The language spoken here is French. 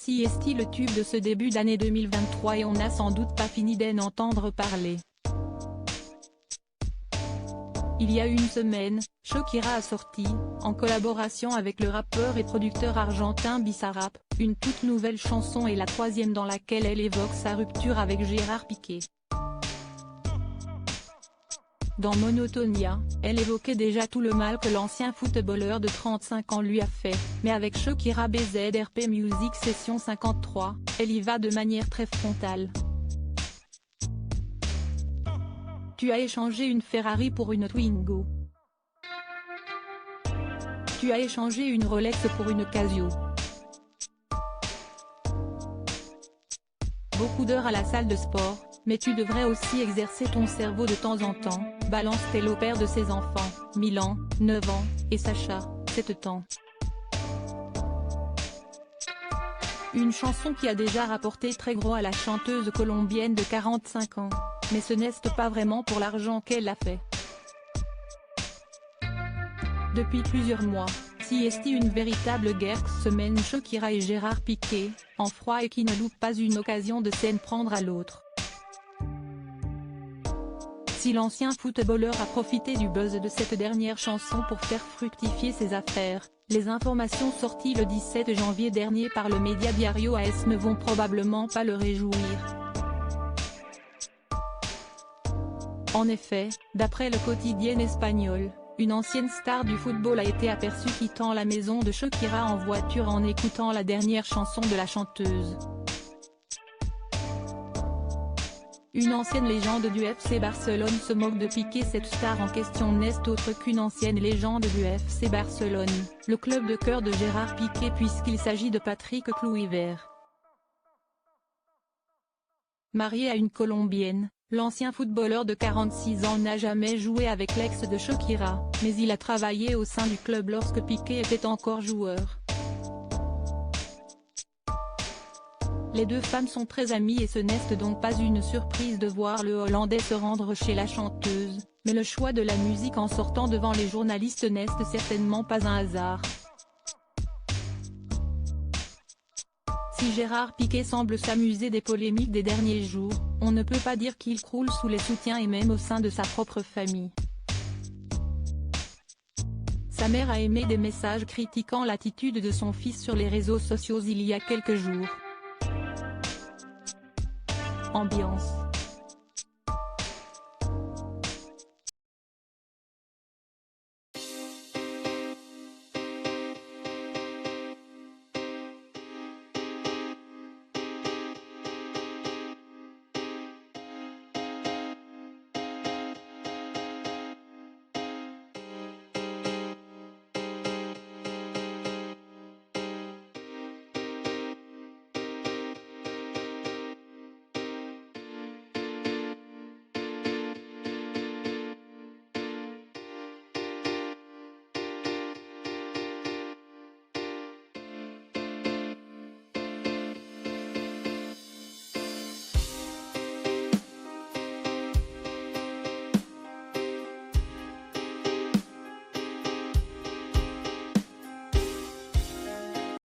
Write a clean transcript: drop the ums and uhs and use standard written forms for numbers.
Si est le tube de ce début d'année 2023 et on n'a sans doute pas fini d'en entendre parler. Il y a une semaine, Shakira a sorti, en collaboration avec le rappeur et producteur argentin Bizarrap, une toute nouvelle chanson et la troisième dans laquelle elle évoque sa rupture avec Gérard Piqué. Dans Monotonia, elle évoquait déjà tout le mal que l'ancien footballeur de 35 ans lui a fait, mais avec Shakira BZRP Music Session 53, elle y va de manière très frontale. Tu as échangé une Ferrari pour une Twingo. Tu as échangé une Rolex pour une Casio. Beaucoup d'heures à la salle de sport, mais tu devrais aussi exercer ton cerveau de temps en temps, balance-t-elle au père de ses enfants, Milan, 9 ans, et Sacha, 7 ans. Une chanson qui a déjà rapporté très gros à la chanteuse colombienne de 45 ans, mais ce n'est pas vraiment pour l'argent qu'elle l'a fait. Depuis plusieurs mois, si est une véritable guerre se mène Shakira et Gérard Piqué, en froid et qui ne loupe pas une occasion de s'en prendre à l'autre. Si l'ancien footballeur a profité du buzz de cette dernière chanson pour faire fructifier ses affaires, les informations sorties le 17 janvier dernier par le média Diario AS ne vont probablement pas le réjouir. En effet, d'après le quotidien espagnol, une ancienne star du football a été aperçue quittant la maison de Shakira en voiture en écoutant la dernière chanson de la chanteuse. Une ancienne légende du FC Barcelone se moque de Piqué. Cette star en question n'est autre qu'une ancienne légende du FC Barcelone, le club de cœur de Gérard Piqué puisqu'il s'agit de Patrick Kluivert. Marié à une Colombienne, l'ancien footballeur de 46 ans n'a jamais joué avec l'ex de Shakira, mais il a travaillé au sein du club lorsque Piqué était encore joueur. Les deux femmes sont très amies et ce n'est donc pas une surprise de voir le Hollandais se rendre chez la chanteuse, mais le choix de la musique en sortant devant les journalistes n'est certainement pas un hasard. Si Gérard Piqué semble s'amuser des polémiques des derniers jours, on ne peut pas dire qu'il croule sous les soutiens et même au sein de sa propre famille. Sa mère a émis des messages critiquant l'attitude de son fils sur les réseaux sociaux il y a quelques jours. Ambiance.